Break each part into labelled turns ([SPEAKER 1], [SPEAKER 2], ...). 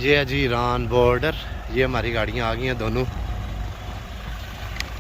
[SPEAKER 1] ये है जी Iran border. ये हमारी गाड़ियाँ आ गई हैं दोनों।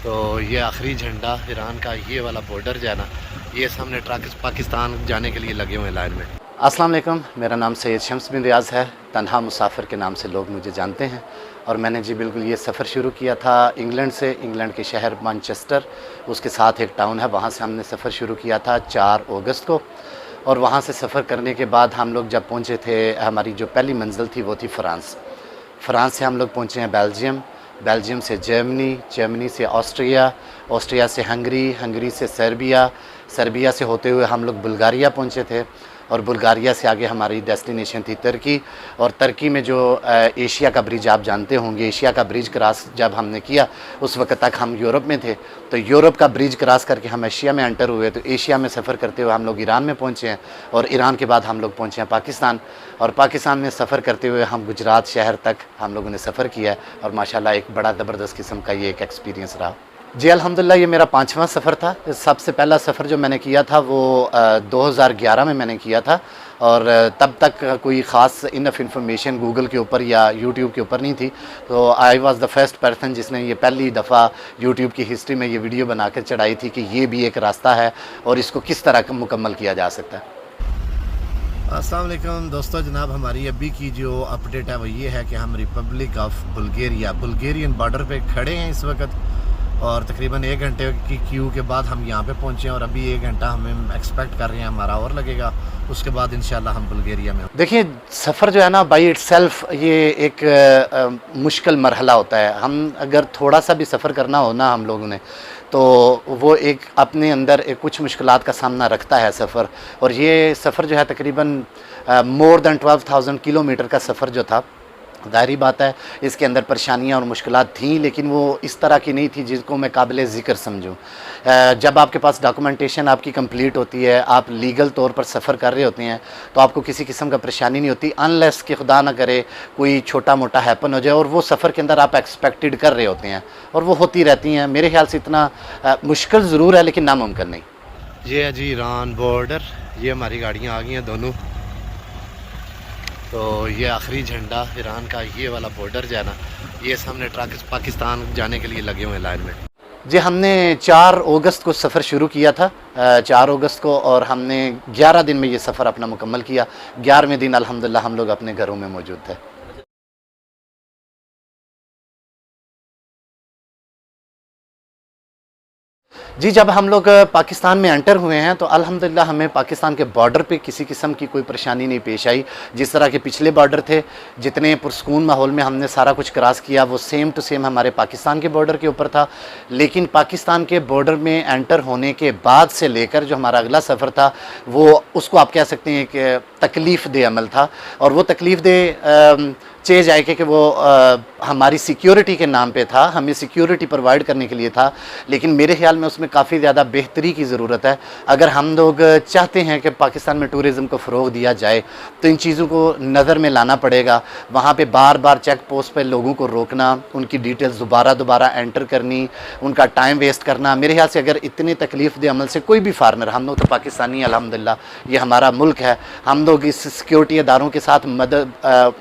[SPEAKER 1] तो ये आखिरी झंडा ईरान का, ये वाला बॉर्डर जो है ना, ये सामने ट्रक पाकिस्तान जाने के लिए लगे हुए हैं लाइन में। अस्सलाम वालेकुम, मेरा नाम सैयद शम्स बिन रियाज़ है। तन्हा मुसाफिर के नाम से लोग मुझे जानते हैं। और मैंने जी बिल्कुल ये सफ़र शुरू किया था इंग्लैंड से, इंग्लैंड के शहर मैनचेस्टर, उसके साथ एक टाउन है, वहाँ से हमने सफ़र शुरू किया था 4 अगस्त को। और वहाँ से सफ़र करने के बाद हम लोग जब पहुँचे थे, हमारी जो पहली मंजिल थी वो थी फ़्रांस। फ़्रांस से हम लोग पहुँचे हैं बेल्जियम, बेल्जियम से जर्मनी, जर्मनी से ऑस्ट्रिया, ऑस्ट्रिया से हंगरी, हंगरी से सर्बिया, सर्बिया से होते हुए हम लोग बुल्गारिया पहुँचे थे। और बुल्गारिया से आगे हमारी डेस्टिनेशन थी तुर्की। और तुर्की में जो एशिया का ब्रिज आप जानते होंगे, एशिया का ब्रिज क्रॉस जब हमने किया उस वक्त तक हम यूरोप में थे। तो यूरोप का ब्रिज क्रॉस करके हम एशिया में एंटर हुए। तो एशिया में सफ़र करते हुए हम लोग ईरान में पहुँचे हैं। और ईरान के बाद हम लोग पहुँचे हैं पाकिस्तान। और पाकिस्तान में सफ़र करते हुए हम गुजरात शहर तक हम लोगों ने सफ़र किया है। और माशाल्लाह एक बड़ा ज़बरदस्त किस्म का ये एक एक्सपीरियंस रहा जी। अल्हम्दुलिल्लाह ये मेरा 5वां सफ़र था। सबसे पहला सफ़र जो मैंने किया था वो 2011 में मैंने किया था। और तब तक कोई ख़ास इनफ इंफॉर्मेशन गूगल के ऊपर या यूट्यूब के ऊपर नहीं थी। तो I was the first person जिसने ये पहली दफ़ा यूट्यूब की हिस्ट्री में ये वीडियो बना कर चढ़ाई थी कि ये भी एक रास्ता है और इसको किस तरह मुकम्मल किया जा सकता है। अस्सलाम वालेकुम दोस्तों, जनाब हमारी अभी की जो अपडेट है वो ये है कि हम Republic of Bulgaria, Bulgarian border पे खड़े हैं इस वक्त। और तकरीबन 1 घंटे की क्यू के बाद हम यहाँ पे पहुँचे हैं। और अभी 1 घंटा हमें एक्सपेक्ट कर रहे हैं हमारा और लगेगा, उसके बाद इंशाल्लाह हम बुल्गारिया में। देखिए सफ़र जो है ना बाई इटसेल्फ ये एक मुश्किल मरहला होता है। हम अगर थोड़ा सा भी सफ़र करना हो ना हम लोगों ने, तो वो एक अपने अंदर एक कुछ मुश्किलात का सामना रखता है सफ़र। और ये सफ़र जो है तकरीबन मोर दैन 12,000 किलोमीटर का सफ़र जो था, ज़ाहिरी बात है इसके अंदर परेशानियाँ और मुश्किलात थीं, लेकिन वो इस तरह की नहीं थी जिसको मैं काबिल ज़िक्र समझूँ। जब आपके पास डॉक्यूमेंटेशन आपकी कंप्लीट होती है, आप लीगल तौर पर सफ़र कर रहे होते हैं, तो आपको किसी किस्म का परेशानी नहीं होती, अनलेस कि खुदा ना करे कोई छोटा मोटा हैपन हो जाए। और वो सफ़र के अंदर आप एक्सपेक्टेड कर रहे होते हैं और वो होती रहती हैं। मेरे ख्याल से इतना मुश्किल ज़रूर है लेकिन नामुमकिन नहीं। ये है जी ईरान बॉर्डर। ये हमारी गाड़ियाँ आ गई हैं दोनों। तो ये आखिरी झंडा ईरान का, ये वाला बॉर्डर जो है ना, ये सामने ट्रक पाकिस्तान जाने के लिए लगे हुए हैं लाइन में जी। हमने 4 अगस्त को सफ़र शुरू किया था, 4 अगस्त को। और हमने 11 दिन में ये सफ़र अपना मुकम्मल किया। 11वें दिन अल्हम्दुलिल्लाह हम लोग अपने घरों में मौजूद थे। जी जब हम लोग पाकिस्तान में एंटर हुए हैं तो अल्हम्दुलिल्लाह हमें पाकिस्तान के बॉर्डर पे किसी किस्म की कोई परेशानी नहीं पेश आई। जिस तरह के पिछले बॉर्डर थे, जितने पुरसकून माहौल में हमने सारा कुछ क्रॉस किया, वो सेम टू सेम हमारे पाकिस्तान के बॉर्डर के ऊपर था। लेकिन पाकिस्तान के बॉर्डर में एंटर होने के बाद से लेकर जो हमारा अगला सफ़र था, वो उसको आप कह सकते हैं कि तकलीफ़ दे अमल था। और वो तकलीफ़ दे चीज़ है कि वो हमारी सिक्योरिटी के नाम पे था, हमें सिक्योरिटी प्रोवाइड करने के लिए था। लेकिन मेरे ख्याल में उसमें काफ़ी ज़्यादा बेहतरी की ज़रूरत है। अगर हम लोग चाहते हैं कि पाकिस्तान में टूरिज़म को फ़रोग़ दिया जाए तो इन चीज़ों को नज़र में लाना पड़ेगा। वहाँ पे बार बार चेक पोस्ट पर लोगों को रोकना, उनकी डिटेल्स दोबारा एंटर करनी, उनका टाइम वेस्ट करना, मेरे ख्याल से अगर इतने तकलीफ़ दे अमल से कोई भी फार्मर, हम लोग तो पाकिस्तानी अल्हम्दुलिल्लाह ये हमारा मुल्क है, हम लोग इस सिक्योरिटी इदारों के साथ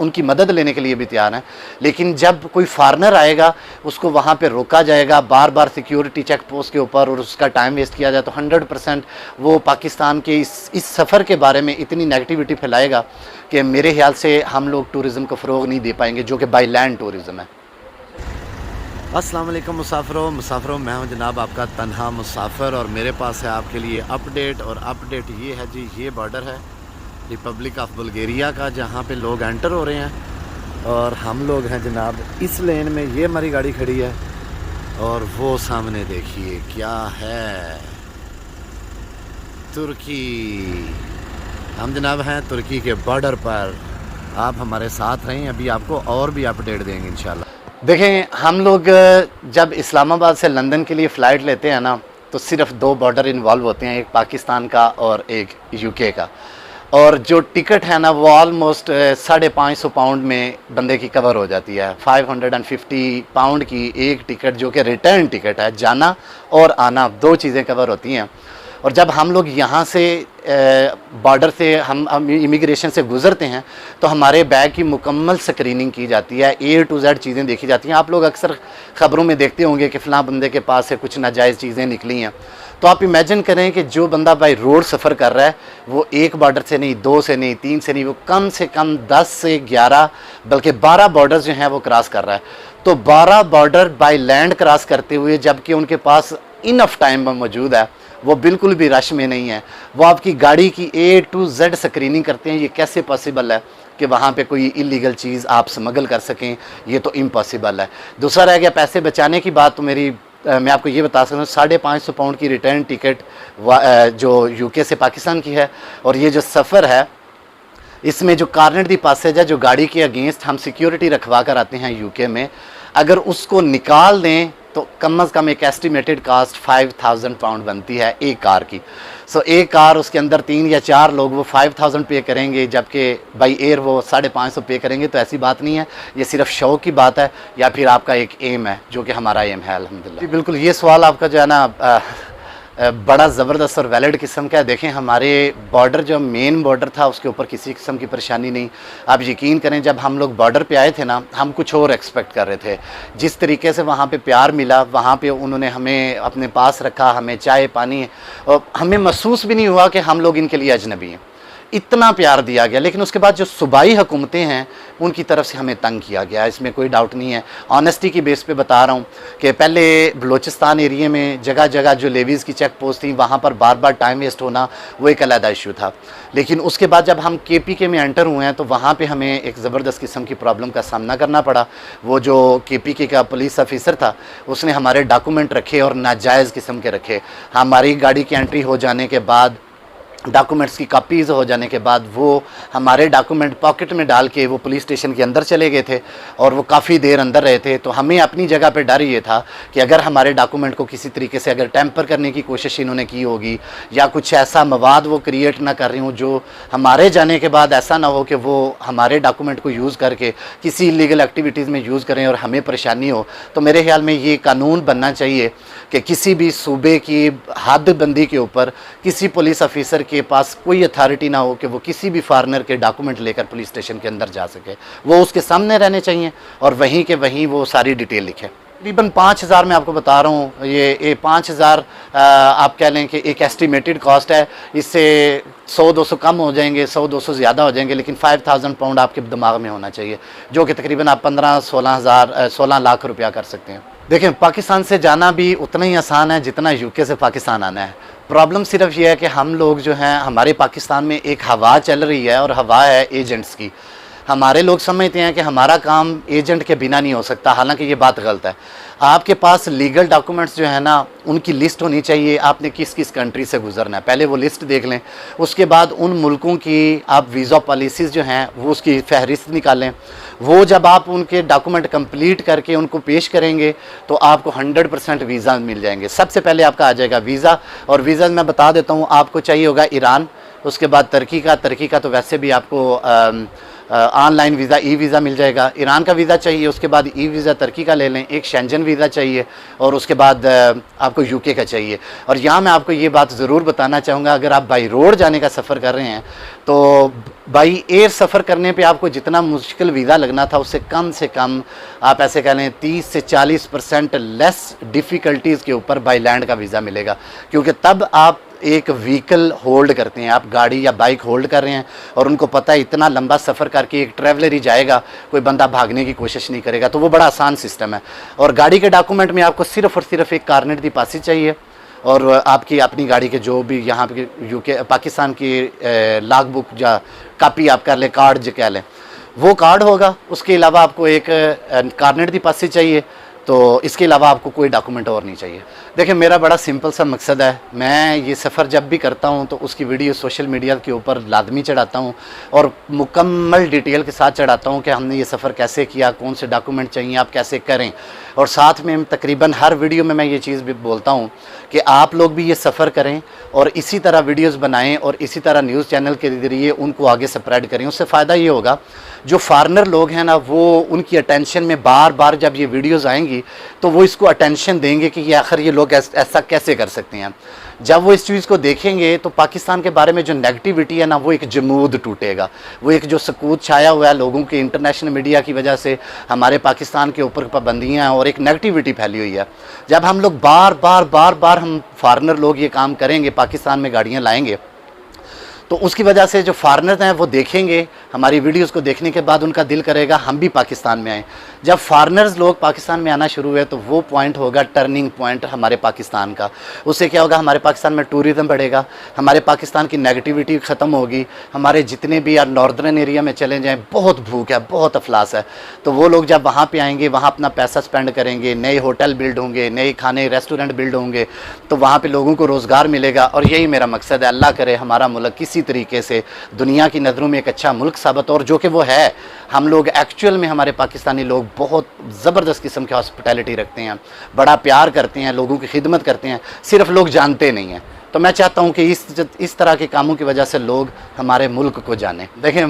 [SPEAKER 1] उनकी मदद लेने के लिए भी तैयार हैं। लेकिन जब कोई फार्नर आएगा उसको वहाँ पे रोका जाएगा बार बार सिक्योरिटी चेक पोस्ट के ऊपर और उसका टाइम वेस्ट किया जाए, तो 100% वो पाकिस्तान के इस सफ़र के बारे में इतनी नेगेटिविटी फैलाएगा कि मेरे ख्याल से हम लोग टूरिज़म को फ़रोग़ नहीं दे पाएंगे, जो कि बाई लैंड टूरिज़म है। अस्सलाम वालेकुम मुसाफिरों, मैं हूं जनाब आपका तन्हा मुसाफिर। और मेरे पास है आपके लिए अपडेट। और अपडेट ये है जी, ये बॉर्डर है रिपब्लिक ऑफ बुल्गारिया का, जहां पे लोग एंटर हो रहे हैं। और हम लोग हैं जनाब इस लेन में, ये हमारी गाड़ी खड़ी है। और वो सामने देखिए क्या है, तुर्की। हम जनाब हैं तुर्की के बॉर्डर पर। आप हमारे साथ रहें, अभी आपको और भी अपडेट देंगे इंशाल्लाह। देखें हम लोग जब इस्लामाबाद से लंदन के लिए फ़्लाइट लेते हैं ना, तो सिर्फ 2 बॉर्डर इन्वॉल्व होते हैं, एक पाकिस्तान का और एक यूके का। और जो टिकट है ना वो ऑलमोस्ट 550 पाउंड में बंदे की कवर हो जाती है। 550 पाउंड की एक टिकट, जो कि रिटर्न टिकट है, जाना और आना 2 चीज़ें कवर होती हैं। और जब हम लोग यहाँ से बॉर्डर से हम इमिग्रेशन से गुज़रते हैं तो हमारे बैग की मुकम्मल स्क्रीनिंग की जाती है, A to Z चीज़ें देखी जाती हैं। आप लोग अक्सर ख़बरों में देखते होंगे कि फ़लाँ बंदे के पास से कुछ नाजायज़ चीज़ें निकली हैं। तो आप इमेजिन करें कि जो बंदा बाई रोड सफ़र कर रहा है वो एक बॉर्डर से नहीं, 2 से नहीं, 3 से नहीं, वो कम से कम 10 से 11 बल्कि 12 बॉर्डर्स जो हैं वो क्रॉस कर रहा है। तो 12 बॉर्डर बाई लैंड क्रॉस करते हुए जबकि उनके पास इनफ टाइम मौजूद है, वो बिल्कुल भी रश में नहीं है, वो आपकी गाड़ी की A to Z स्क्रीनिंग करते हैं। ये कैसे पॉसिबल है कि वहाँ पे कोई इलीगल चीज़ आप स्मगल कर सकें? ये तो इम्पॉसिबल है। दूसरा रह गया पैसे बचाने की बात, तो मैं आपको ये बता सकता हूँ 550 पाउंड की रिटर्न टिकट जो UK से पाकिस्तान की है। और ये जो सफ़र है इसमें जो कार्नेट दी पासेज है, जो गाड़ी के अगेंस्ट हम सिक्योरिटी रखवा कर आते हैं UK में, अगर उसको निकाल दें तो कम से कम एक एस्टिमेटेड कास्ट 5000 पाउंड बनती है एक कार की। सो एक कार, उसके अंदर 3 या 4 लोग, वो 5000 पे करेंगे, जबकि बाई एयर वो 550 पे करेंगे। तो ऐसी बात नहीं है, ये सिर्फ शौक की बात है या फिर आपका एक एम है, जो कि हमारा एम है अल्हम्दुलिल्लाह। जी बिल्कुल, ये सवाल आपका जो है ना बड़ा ज़बरदस्त और वैलिड किस्म का है। देखें, हमारे बॉर्डर जो मेन बॉर्डर था उसके ऊपर किसी किस्म की परेशानी नहीं। आप यकीन करें, जब हम लोग बॉर्डर पे आए थे ना, हम कुछ और एक्सपेक्ट कर रहे थे। जिस तरीके से वहाँ पे प्यार मिला, वहाँ पे उन्होंने हमें अपने पास रखा, हमें चाय पानी, और हमें महसूस भी नहीं हुआ कि हम लोग इनके लिए अजनबी हैं। इतना प्यार दिया गया। लेकिन उसके बाद जो सूबाई हुकूमतें हैं उनकी तरफ से हमें तंग किया गया, इसमें कोई डाउट नहीं है। ऑनेस्टी की बेस पे बता रहा हूँ कि पहले बलोचिस्तान एरिया में जगह जगह जो लेवीज़ की चेक पोस्ट थी, वहाँ पर बार बार टाइम वेस्ट होना वो एक अलग इशू था। लेकिन उसके बाद जब हम KPK में एंटर हुए हैं तो वहाँ पर हमें एक ज़बरदस्त किस्म की प्रॉब्लम का सामना करना पड़ा। वो जो KPK का पुलिस ऑफिसर था उसने हमारे डॉक्यूमेंट रखे और नाजायज़ किस्म के रखे। हमारी गाड़ी की एंट्री हो जाने के बाद, डॉक्यूमेंट्स की कापीज़ हो जाने के बाद, वो हमारे डॉक्यूमेंट पॉकेट में डाल के वो पुलिस स्टेशन के अंदर चले गए थे और वो काफ़ी देर अंदर रहे थे। तो हमें अपनी जगह पे डर ये था कि अगर हमारे डॉक्यूमेंट को किसी तरीके से अगर टैंपर करने की कोशिश इन्होंने की होगी या कुछ ऐसा मवाद वो क्रिएट ना कर रही हूँ जो हमारे जाने के बाद ऐसा ना हो कि वो हमारे डॉक्यूमेंट को यूज़ करके किसी इलीगल एक्टिविटीज़ में यूज़ करें और हमें परेशानी हो। तो मेरे ख्याल में ये कानून बनना चाहिए कि किसी भी सूबे की हदबंदी के ऊपर किसी पुलिस ऑफिसर के पास कोई अथॉरिटी ना हो कि वो किसी भी फॉरेनर के डॉक्यूमेंट लेकर पुलिस स्टेशन के अंदर जा सके। वो उसके सामने रहने चाहिए और वहीं के वहीं वो सारी डिटेल लिखे। तकरीबन 5000 मैं आपको बता रहा हूँ, ये 5000 आप कह लें कि एक एस्टिमेटेड कॉस्ट है। इससे 100-200 कम हो जाएंगे, 100-200 ज़्यादा हो जाएंगे, लेकिन 5000 पाउंड आपके दिमाग में होना चाहिए, जो कि तकरीबन आप 15-16 लाख रुपया कर सकते हैं। देखें, पाकिस्तान से जाना भी उतना ही आसान है जितना UK से पाकिस्तान आना है। प्रॉब्लम सिर्फ ये है कि हम लोग जो हैं, हमारे पाकिस्तान में एक हवा चल रही है और हवा है एजेंट्स की। हमारे लोग समझते हैं कि हमारा काम एजेंट के बिना नहीं हो सकता, हालांकि ये बात गलत है। आपके पास लीगल डॉक्यूमेंट्स जो है ना, उनकी लिस्ट होनी चाहिए, आपने किस किस कंट्री से गुजरना है, पहले वो लिस्ट देख लें। उसके बाद उन मुल्कों की आप वीज़ा पॉलिसीज़ जो हैं वो उसकी फहरिस्त निकालें। वो जब आप उनके डॉक्यूमेंट कंप्लीट करके उनको पेश करेंगे तो आपको 100% वीज़ा मिल जाएंगे। सबसे पहले आपका आ जाएगा वीज़ा, और वीज़ा मैं बता देता हूँ, आपको चाहिए होगा ईरान, उसके बाद तुर्की का तो वैसे भी आपको ऑनलाइन वीज़ा ई वीज़ा मिल जाएगा। ईरान का वीज़ा चाहिए, उसके बाद ई वीज़ा तुर्की का ले लें, एक शेंजन वीज़ा चाहिए, और उसके बाद आपको UK का चाहिए। और यहाँ मैं आपको ये बात ज़रूर बताना चाहूँगा, अगर आप बाई रोड जाने का सफ़र कर रहे हैं तो बाई एयर सफ़र करने पे आपको जितना मुश्किल वीज़ा लगना था उससे कम आप ऐसे कह लें 30 से 40% लेस डिफ़िकल्टीज़ के ऊपर बाई लैंड का वीज़ा मिलेगा। क्योंकि तब आप एक व्हीकल होल्ड करते हैं, आप गाड़ी या बाइक होल्ड कर रहे हैं और उनको पता है इतना लंबा सफ़र करके एक ट्रैवलर ही जाएगा, कोई बंदा भागने की कोशिश नहीं करेगा। तो वो बड़ा आसान सिस्टम है। और गाड़ी के डॉक्यूमेंट में आपको सिर्फ़ और सिर्फ एक कार्नेट दी पासी चाहिए और आपकी अपनी गाड़ी के जो भी यहाँ पे UK पाकिस्तान की लॉग बुक या कापी आप कर लें, कार्ड जो कह लें, वो कार्ड होगा। उसके अलावा आपको एक कार्नेट दी पासी चाहिए। तो इसके अलावा आपको कोई डॉक्यूमेंट और नहीं चाहिए। देखिए, मेरा बड़ा सिंपल सा मकसद है, मैं ये सफ़र जब भी करता हूँ तो उसकी वीडियो सोशल मीडिया के ऊपर लाजमी चढ़ाता हूँ और मुकम्मल डिटेल के साथ चढ़ाता हूँ कि हमने ये सफ़र कैसे किया, कौन से डॉक्यूमेंट चाहिए, आप कैसे करें। और साथ में तकरीबन हर वीडियो में मैं ये चीज़ भी बोलता हूँ कि आप लोग भी ये सफ़र करें और इसी तरह वीडियोस बनाएं और इसी तरह न्यूज़ चैनल के ज़रिए उनको आगे स्प्रेड करें। उससे फ़ायदा ये होगा, जो फॉरेनर लोग हैं ना, वो उनकी अटेंशन में बार बार जब ये वीडियोस आएंगी होगी तो वो इसको अटेंशन देंगे कि ये आखिर ये लोग ऐसा कैसे कर सकते हैं। जब वो इस चीज़ को देखेंगे तो पाकिस्तान के बारे में जो नेगेटिविटी है ना, वो एक जमूद टूटेगा। वो एक जो सकूत छाया हुआ है लोगों के इंटरनेशनल मीडिया की वजह से, हमारे पाकिस्तान के ऊपर पाबंदियाँ और एक नेगेटिविटी फैली हुई है। जब हम लोग बार बार हम फॉरेनर लोग ये काम करेंगे, पाकिस्तान में गाड़ियाँ लाएंगे, तो उसकी वजह से जो फॉरेनर्स हैं वो देखेंगे हमारी वीडियोस को, देखने के बाद उनका दिल करेगा हम भी पाकिस्तान में आएँ। जब फॉरेनर्स लोग पाकिस्तान में आना शुरू हुए तो वो पॉइंट होगा टर्निंग पॉइंट हमारे पाकिस्तान का। उससे क्या होगा, हमारे पाकिस्तान में टूरिज़म बढ़ेगा, हमारे पाकिस्तान की नेगेटिविटी ख़त्म होगी। हमारे जितने भी यार नॉर्दर्न एरिया में चले जाएँ, बहुत भूख है, बहुत अफलास है, तो वो लोग जब वहाँ पर आएँगे, वहाँ अपना पैसा स्पेंड करेंगे, नए होटल बिल्ड होंगे, नए खाने रेस्टोरेंट बिल्ड होंगे, तो वहाँ पर लोगों को रोज़गार मिलेगा। और यही मेरा मकसद है, अल्लाह करे हमारा मुल्क किसी तरीके से दुनिया की नज़रों में एक अच्छा मुल्क साबित, और जो कि वो है। हम लोग एक्चुअल में, हमारे पाकिस्तानी लोग बहुत ज़बरदस्त किस्म की हॉस्पिटैलिटी रखते हैं, बड़ा प्यार करते हैं, लोगों की खिदमत करते हैं, सिर्फ लोग जानते नहीं हैं। तो मैं चाहता हूँ कि इस तरह के कामों की वजह से लोग हमारे मुल्क को जाने। देखें,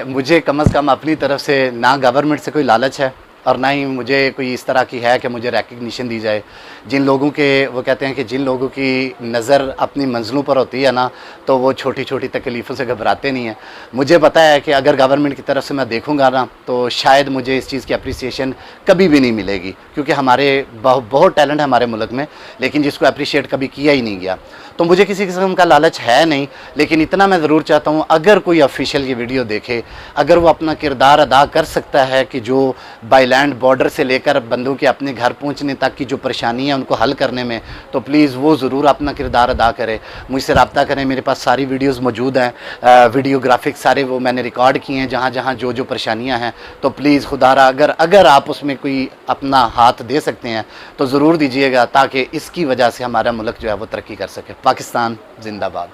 [SPEAKER 1] मुझे कम अज़ कम अपनी तरफ से ना गवर्नमेंट से कोई लालच है और ना ही मुझे कोई इस तरह की है कि मुझे रिकग्निशन दी जाए। जिन लोगों के, वो कहते हैं कि जिन लोगों की नज़र अपनी मंजिलों पर होती है ना, तो वो छोटी छोटी तकलीफ़ों से घबराते नहीं हैं। मुझे पता है कि अगर गवर्नमेंट की तरफ से मैं देखूंगा ना, तो शायद मुझे इस चीज़ की अप्रिसिएशन कभी भी नहीं मिलेगी, क्योंकि हमारे बहुत टैलेंट है हमारे मुल्क में, लेकिन जिसको अप्रिशिएट कभी किया ही नहीं गया। तो मुझे किसी किस्म का लालच है नहीं, लेकिन इतना मैं ज़रूर चाहता हूँ, अगर कोई ऑफिशियल ये वीडियो देखे, अगर वो अपना किरदार अदा कर सकता है कि जो बाई लैंड बॉर्डर से लेकर बंदों के अपने घर पहुंचने तक की जो परेशानी है उनको हल करने में, तो प्लीज़ वो ज़रूर अपना किरदार अदा करे, मुझसे रब्ता करें। मेरे पास सारी वीडियोस मौजूद हैं, वीडियोग्राफिक्स सारे वो मैंने रिकॉर्ड किए हैं, जहाँ जहाँ जो परेशानियाँ हैं। तो प्लीज़ खुदारा अगर आप उसमें कोई अपना हाथ दे सकते हैं तो ज़रूर दीजिएगा, ताकि इसकी वजह से हमारा मुल्क जो है वो तरक्की कर सके। पाकिस्तान जिंदाबाद।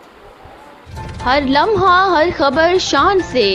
[SPEAKER 2] हर लम्हा हर खबर शान से